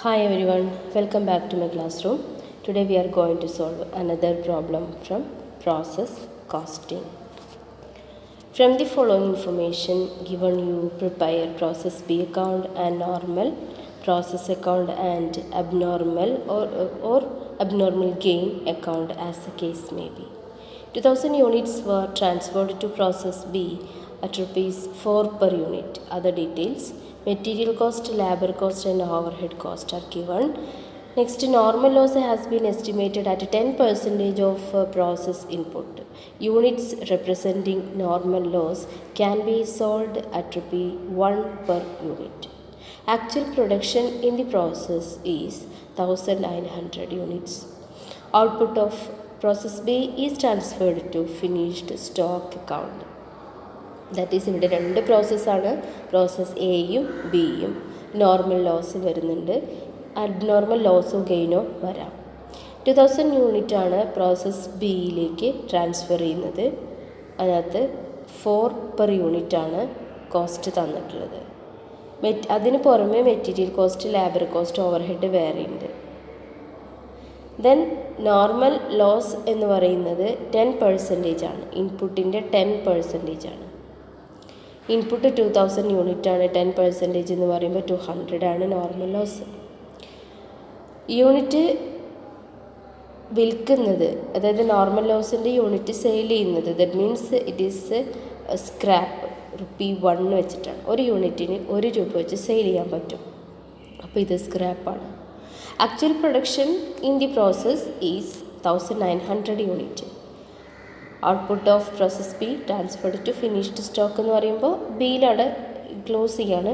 Hi everyone, welcome back to my classroom. Today we are going to solve another problem from process costing. From the following information given, you prepare process B account and normal process account and abnormal or abnormal gain account as the case may be. 2000 units were transferred to process B at rupees 4 per unit. Other details: material cost, labor cost and overhead cost are given. Next, normal loss has been estimated at 10% of process input. Units representing normal loss can be sold at rupee 1 per unit. Actual production in the process is 1900 units. Output of process B is transferred to finished stock account. That is ഇവിടെ രണ്ട് പ്രോസസ്സാണ്, process എയും ബിയും. Normal loss വരുന്നുണ്ട്, abnormal ലോസോ ഗെയിനോ വരാം. 2000 യൂണിറ്റാണ് process ബിയിലേക്ക് transfer ചെയ്യുന്നത്. അതിനകത്ത് 4 പെർ യൂണിറ്റാണ് കോസ്റ്റ് തന്നിട്ടുള്ളത്. അതിന് പുറമെ material cost, labour cost, overhead വേറെ ഉണ്ട്. ദെൻ നോർമൽ ലോസ് എന്ന് പറയുന്നത് 10% ആണ്. ഇൻപുട്ടിൻ്റെ 10% ആണ്. ഇൻപുട്ട് 2000 യൂണിറ്റ് ആണ്. 10% എന്ന് പറയുമ്പോൾ 200 ആണ് നോർമൽ ലോസ്. യൂണിറ്റ് വിൽക്കുന്നത്, അതായത് നോർമൽ ലോസിൻ്റെ യൂണിറ്റ് സെയിൽ ചെയ്യുന്നത്, that means it is scrap, rupee 1 വെച്ചിട്ടാണ്. ഒരു യൂണിറ്റിന് 1 രൂപ വെച്ച് സെയിൽ ചെയ്യാൻ പറ്റും. അപ്പോൾ ഇത് സ്ക്രാപ്പാണ്. Actual production in the process is 1900 unit. Output of process B transferred to finished stock എന്ന് പറയുമ്പോൾ ബിയിലവിടെ ക്ലോസ് ചെയ്യാണ്,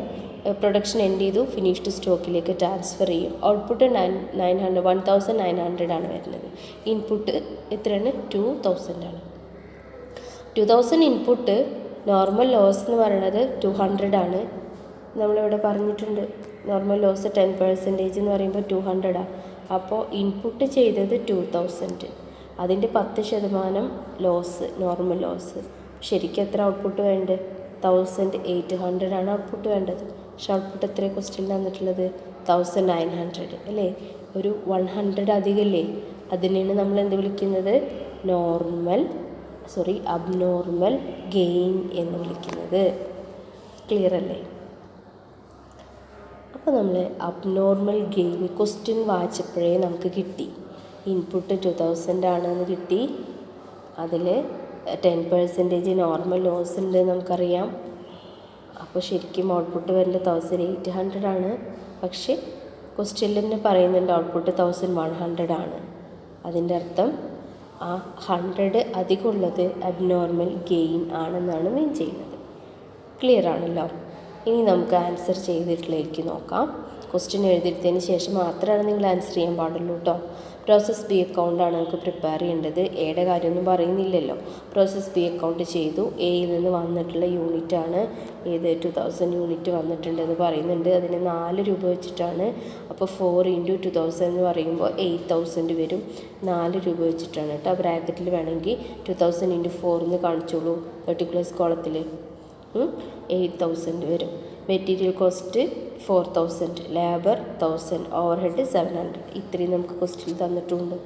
പ്രൊഡക്ഷൻ എൻഡ് ചെയ്തു, ഫിനിഷ്ഡ് സ്റ്റോക്കിലേക്ക് ട്രാൻസ്ഫർ ചെയ്യും. ഔട്ട്പുട്ട് 1900 ആണ് വരുന്നത്. ഇൻപുട്ട് എത്രയാണ്? 2000 ആണ്. 2000 ഇൻപുട്ട്. നോർമൽ ലോസ് എന്ന് പറയുന്നത് 200 ആണ്. നമ്മളിവിടെ പറഞ്ഞിട്ടുണ്ട് നോർമൽ ലോസ് 10% എന്ന് പറയുമ്പോൾ 200 ആണ്. അപ്പോൾ ഇൻപുട്ട് ചെയ്തത് 2000, അതിൻ്റെ 10% ലോസ്, നോർമൽ ലോസ്. ശരിക്കും എത്ര ഔട്ട്പുട്ട് വേണ്ടത്? 1800 ആണ് ഔട്ട്പുട്ട് വേണ്ടത്. പക്ഷെ ഔട്ട്പുട്ട് എത്ര ക്വസ്റ്റ്യൻ തന്നിട്ടുള്ളത്? 1900 അല്ലേ? ഒരു 100 അധികമല്ലേ? അതിനെയാണ് നമ്മൾ എന്ത് വിളിക്കുന്നത്? അബ്നോർമൽ ഗെയിൻ എന്ന് വിളിക്കുന്നത്. ക്ലിയർ അല്ലേ? അപ്പോൾ നമ്മൾ അബ്നോർമൽ ഗെയിൻ ക്വസ്റ്റ്യൻ വായിച്ചപ്പോഴേ നമുക്ക് കിട്ടി. ഇൻപുട്ട് 2000 ആണെന്ന് കിട്ടി. അതിൽ 10% നോർമൽ ലോസ് ഉണ്ട് നമുക്കറിയാം. അപ്പോൾ ശരിക്കും ഔട്ട്പുട്ട് വരുന്നത് 1800 ആണ്. പക്ഷേ ക്വസ്റ്റ്യനിൽ തന്നെ പറയുന്നുണ്ട് ഔട്ട്പുട്ട് 1100 ആണ്. അതിൻ്റെ അർത്ഥം ആ 100 അധികമുള്ളത് അബ്നോർമൽ ഗെയിൻ ആണെന്നാണ് മീൻ ചെയ്യുന്നത്. ക്ലിയർ ആണല്ലോ? ഇനി നമുക്ക് ആൻസർ ചെയ്തിട്ടുള്ളതിലേക്ക് നോക്കാം. ക്വസ്റ്റ്യൻ എഴുതിയെടുത്തതിന് ശേഷം മാത്രമാണ് നിങ്ങൾ ആൻസർ ചെയ്യാൻ പാടുള്ളൂ കേട്ടോ. പ്രോസസ് ബി അക്കൗണ്ടാണ് നമുക്ക് പ്രിപ്പയർ ചെയ്യേണ്ടത്. എയുടെ കാര്യമൊന്നും പറയുന്നില്ലല്ലോ. പ്രോസസ് ബി അക്കൗണ്ട് ചെയ്തു. എയിൽ നിന്ന് വന്നിട്ടുള്ള യൂണിറ്റാണ് ഏത്? 2000 യൂണിറ്റ് വന്നിട്ടുണ്ടെന്ന് പറയുന്നുണ്ട്. അതിന് 4 രൂപ വെച്ചിട്ടാണ്. അപ്പോൾ 4 × 2000 എന്ന് പറയുമ്പോൾ 8000 വരും. 4 രൂപ വെച്ചിട്ടാണ് കേട്ടോ. ബ്രാക്കറ്റിൽ വേണമെങ്കിൽ 2000 × 4 എന്ന് കാണിച്ചോളൂ. പെർട്ടിക്കുലേഴ്സ് കോളത്തിൽ 8000 വരും. Material cost 4000, labour 1000, overhead 700. ഇത്രയും നമുക്ക് ക്വസ്റ്റ്യൻ തന്നിട്ടുണ്ട്.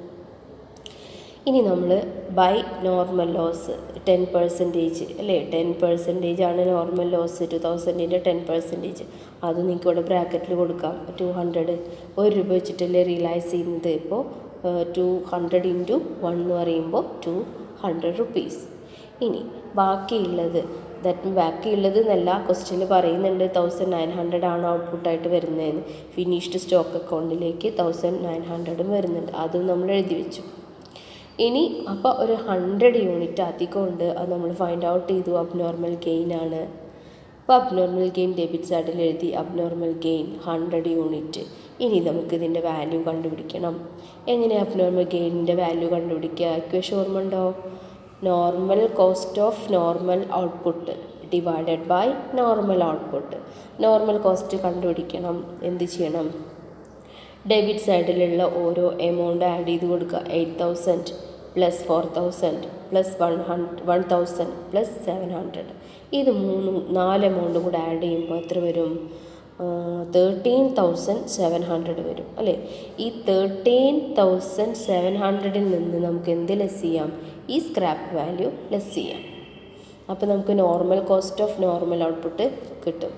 ഇനി നമ്മൾ ബൈ നോർമൽ ലോസ് 10% അല്ലേ? 10% ആണ് നോർമൽ ലോസ്. 2000ൻ്റെ 10%. അത് നിങ്ങൾക്ക് ഇവിടെ ബ്രാക്കറ്റിൽ കൊടുക്കാം. 200, 1 രൂപ വെച്ചിട്ടല്ലേ റിയലൈസ് ചെയ്യുന്നത്. ഇപ്പോൾ 200 × 1 എന്ന് പറയുമ്പോൾ 200 റുപ്പീസ്. ഇനി ബാക്കിയുള്ളത് എന്നല്ല, ക്വസ്റ്റ്യനിൽ പറയുന്നുണ്ട് 1900 ആണ് ഔട്ട്പുട്ടായിട്ട് വരുന്നതെന്ന്. ഫിനിഷ്ഡ് സ്റ്റോക്ക് അക്കൗണ്ടിലേക്ക് 1900 വരുന്നുണ്ട്. അതും നമ്മൾ എഴുതി വെച്ചു. ഇനി അപ്പോൾ ഒരു 100 യൂണിറ്റ് അധികമുണ്ട്. അത് നമ്മൾ ഫൈൻഡ് ഔട്ട് ചെയ്തു. അബ്നോർമൽ ഗെയിൻ ആണ്. അപ്പോൾ അബ്നോർമൽ ഗെയിൻ ഡെബിറ്റ് സൈഡിൽ എഴുതി. Abnormal gain 100 unit. ഇനി നമുക്ക് ഇതിൻ്റെ വാല്യൂ കണ്ടുപിടിക്കണം. എങ്ങനെ അബ്നോർമൽ ഗെയിനിൻ്റെ വാല്യൂ കണ്ടുപിടിക്കുക? ഇക്വേഷൻ ഓർമ്മ ഉണ്ടോ? Normal cost of normal output divided by normal output. Normal cost കണ്ടുപിടിക്കണം. എന്ത് ചെയ്യണം? ഡെബിറ്റ് സൈഡിലുള്ള ഓരോ എമൗണ്ട് ആഡ് ചെയ്ത് കൊടുക്കുക. 8000 + 4000 + 1000 + 700. ഇത് 4 എമൗണ്ടും കൂടെ ആഡ് ചെയ്യുമ്പോൾ എത്ര വരും? 13,700 വരും അല്ലേ. ഈ 13,700 നിന്ന് നമുക്ക് എന്ത് ലെസ് ചെയ്യാം? ഈ സ്ക്രാപ്പ് വാല്യൂ ലെസ് ചെയ്യാം. അപ്പോൾ നമുക്ക് normal cost of normal output കിട്ടും.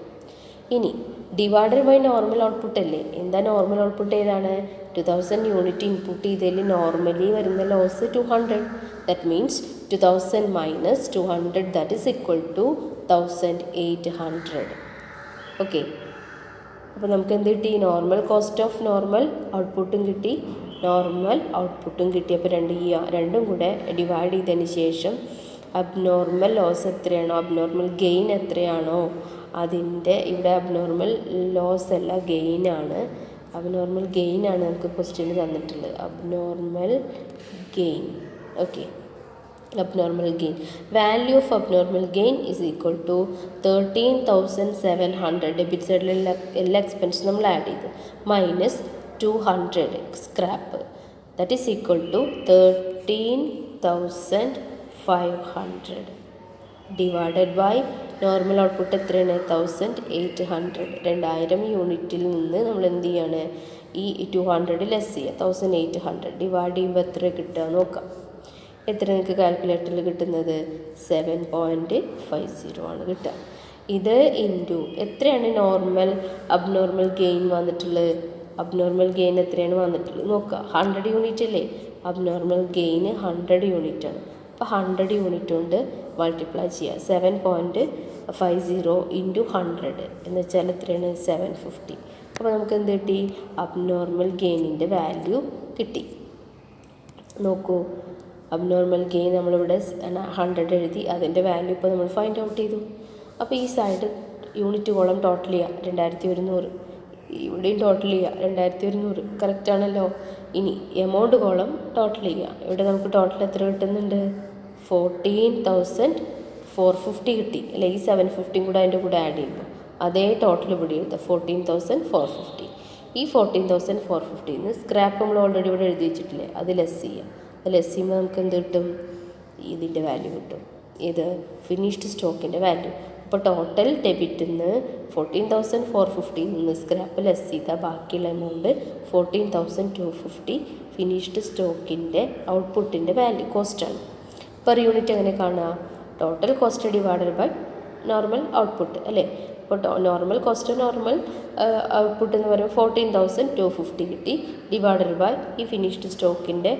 ഇനി ഡിവൈഡഡ് ബൈ നോർമൽ ഔട്ട്പുട്ട് അല്ലേ. എന്താ നോർമൽ ഔട്ട്പുട്ട് ഏതാണ്? 2000 യൂണിറ്റ് ഇൻപുട്ട് ചെയ്തതിൽ നോർമലി വരുന്ന loss 200. That means 2000 minus 200 that is equal to 1800. Okay, അപ്പോൾ നമുക്ക് എന്ത് കിട്ടി? നോർമൽ കോസ്റ്റ് ഓഫ് നോർമൽ ഔട്ട്പുട്ടും കിട്ടി, നോർമൽ ഔട്ട്പുട്ടും കിട്ടി. അപ്പോൾ രണ്ടും കൂടെ ഡിവൈഡ് ചെയ്തതിന് ശേഷം അബ്നോർമൽ ലോസ് എത്രയാണോ, അബ്നോർമൽ ഗെയിൻ എത്രയാണോ അതിൻ്റെ, ഇവിടെ അബ്നോർമൽ ലോസ് അല്ല ഗെയിനാണ്, അബ്നോർമൽ ഗെയിനാണ് നമുക്ക് ക്വസ്റ്റ്യന് തന്നിട്ടുള്ളത്. Abnormal gain. Okay, abnormal gain, value of abnormal gain is equal to 13,700 debit സൈഡിൽ എല്ലാ എക്സ്പെൻസ് നമ്മൾ ആഡ് ചെയ്തു minus 200 scrap that is equal to 13,500 divided by normal output എത്രയാണ്? 1800. 2000 യൂണിറ്റിൽ നിന്ന് നമ്മൾ എന്ത് ചെയ്യാണ്? ഈ 200 ലെസ് ചെയ്യുക, 1800 ഡിവൈഡ് ചെയ്യുമ്പോൾ എത്ര കിട്ടുക നോക്കാം. എത്ര നിങ്ങൾക്ക് കാൽക്കുലേറ്ററിൽ കിട്ടുന്നത്? 7.50 ആണ് കിട്ടുക. ഇത് ഇൻറ്റു എത്രയാണ് നോർമൽ അബ്നോർമൽ ഗെയിൻ വന്നിട്ടുള്ളത്? അബ്നോർമൽ ഗെയിൻ എത്രയാണ് വന്നിട്ടുള്ളത് നോക്കുക. 100 യൂണിറ്റ് അല്ലേ, അബ്നോർമൽ ഗെയിൻ 100 യൂണിറ്റ് ആണ്. അപ്പോൾ 100 യൂണിറ്റ് കൊണ്ട് മൾട്ടിപ്ലൈ ചെയ്യുക. 7.50 ഇൻറ്റു 100 എന്ന് വെച്ചാൽ എത്രയാണ്? 750. അപ്പോൾ നമുക്ക് എന്ത് കിട്ടി? അബ്നോർമൽ ഗെയിനിൻ്റെ വാല്യൂ കിട്ടി. നോക്കൂ, അബ്നോർമൽ ഗെയിൻ നമ്മളിവിടെ 100 എഴുതി, അതിൻ്റെ വാല്യൂ ഇപ്പോൾ നമ്മൾ ഫൈൻഡ് ഔട്ട് ചെയ്തു. അപ്പോൾ ഈ സൈഡ് യൂണിറ്റ് കോളം ടോട്ടൽ ചെയ്യുക, 2100. ഇവിടെയും ടോട്ടൽ ചെയ്യുക, 2100. കറക്റ്റാണല്ലോ. ഇനി എമൗണ്ട് കോളം ടോട്ടൽ ചെയ്യുക. ഇവിടെ നമുക്ക് ടോട്ടൽ എത്ര കിട്ടുന്നുണ്ട്? 14,450 കിട്ടി അല്ലേ. ഈ 750 കൂടെ അതിൻ്റെ കൂടെ ആഡ് ചെയ്യുമ്പോൾ അതേ ടോട്ടൽ ഇവിടെ എഴുതുക, 14,450. ഈ 14,450 സ്ക്രാപ്പ് നമ്മൾ ഓൾറെഡി ഇവിടെ എഴുതി വെച്ചിട്ടില്ലേ, അത് ലെസ് ചെയ്യുക. അത് ലെസ് ചെയ്യുമ്പോൾ നമുക്ക് എന്ത് കിട്ടും? ഇതിൻ്റെ വാല്യൂ കിട്ടും. ഇത് ഫിനിഷ്ഡ് സ്റ്റോക്കിൻ്റെ വാല്യൂ. അപ്പോൾ ടോട്ടൽ ഡെബിറ്റിൽ നിന്ന് 14,450 നിന്ന് സ്ക്രാപ്പ് ലെസ് ചെയ്താൽ ബാക്കിയുള്ള എമൗണ്ട് 14,250 ഫിനിഷ്ഡ് സ്റ്റോക്കിൻ്റെ ഔട്ട്പുട്ടിൻ്റെ വാല്യൂ കോസ്റ്റാണ്. പെർ യൂണിറ്റ് എങ്ങനെ കാണുക? Total cost divided by normal output അല്ലേ. അപ്പോൾ നോർമൽ കോസ്റ്റ് നോർമൽ ഔട്ട്പുട്ട് എന്ന് പറയുമ്പോൾ 14,250 കിട്ടി, ഡിവൈഡഡ് ബൈ ഈ ഫിനിഷ്ഡ് സ്റ്റോക്കിൻ്റെ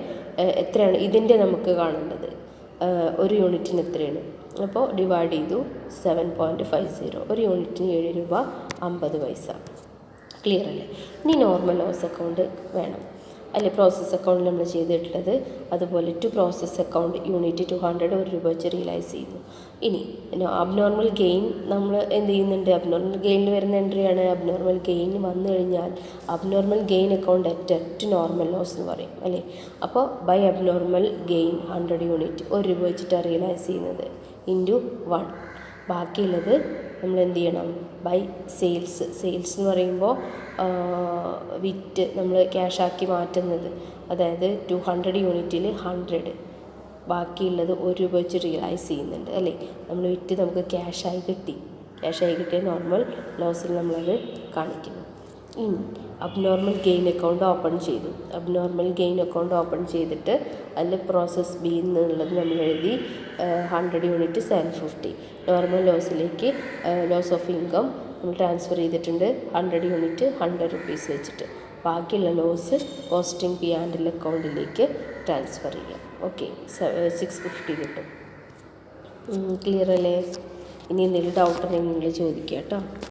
എത്രയാണ് ഇതിൻ്റെ നമുക്ക് കാണേണ്ടത്, ഒരു യൂണിറ്റിന് എത്രയാണ്. അപ്പോൾ ഡിവൈഡ് ചെയ്തു 7.50. ഒരു യൂണിറ്റിന് 7 രൂപ 50 പൈസ. ക്ലിയർ അല്ലേ? ഇനി നോർമൽ ലോസ് അക്കൗണ്ട് വേണം അല്ലെ, പ്രോസസ് അക്കൗണ്ട് നമ്മൾ ചെയ്തിട്ടുള്ളത്. അതുപോലെ ടു പ്രോസസ് അക്കൗണ്ട് യൂണിറ്റ് 200 1 രൂപ വെച്ച് റിയലൈസ് ചെയ്തു. ഇനി അബ്നോർമൽ ഗെയിൻ നമ്മൾ എന്ത് ചെയ്യുന്നുണ്ട്? അബ്നോർമൽ ഗെയിനിൽ വരുന്ന എൻട്രിയാണ്. അബ്നോർമൽ ഗെയിൻ വന്നു കഴിഞ്ഞാൽ abnormal gain account at normal loss എന്ന് പറയും അല്ലേ. അപ്പോൾ ബൈ അബ്നോർമൽ ഗെയിൻ 100 യൂണിറ്റ് 1 രൂപ വെച്ചിട്ടാണ് റിയലൈസ് ചെയ്യുന്നത് ഇൻറ്റു 1. ബാക്കിയുള്ളത് നമ്മൾ എന്ത് ചെയ്യണം? By sales. സെയിൽസ് എന്ന് പറയുമ്പോൾ വിറ്റ് നമ്മൾ ക്യാഷാക്കി മാറ്റുന്നത്, അതായത് 200 യൂണിറ്റിൽ 100 ബാക്കിയുള്ളത് 1 രൂപ വെച്ച് റിയലൈസ് ചെയ്യുന്നുണ്ട് അല്ലേ. നമ്മൾ വിറ്റ് നമുക്ക് ക്യാഷായി കിട്ടിയ നോർമൽ ലോസിൽ നമ്മളത് കാണിക്കുന്നു. ഇനി അബ്നോർമൽ ഗെയിൻ അക്കൗണ്ട് ഓപ്പൺ ചെയ്തു. അബ്നോർമൽ ഗെയിൻ അക്കൗണ്ട് ഓപ്പൺ ചെയ്തിട്ട് അതിൽ പ്രോസസ് ബി എന്നുള്ളത് നമ്മൾ എഴുതി 100 യൂണിറ്റ് 750. നോർമൽ ലോസിലേക്ക് ലോസ് ഓഫ് ഇൻകം നമ്മൾ ട്രാൻസ്ഫർ ചെയ്തിട്ടുണ്ട് 100 യൂണിറ്റ് 100 റുപ്പീസ് വെച്ചിട്ട്. ബാക്കിയുള്ള loss costing P and L അക്കൗണ്ടിലേക്ക് ട്രാൻസ്ഫർ ചെയ്യാം. ഓക്കെ, 650 കിട്ടും. ക്ലിയർ അല്ലേ? ഇനി എന്തെങ്കിലും ഡൗട്ട് ഉണ്ടെങ്കിൽ നിങ്ങൾ ചോദിക്കുക കേട്ടോ.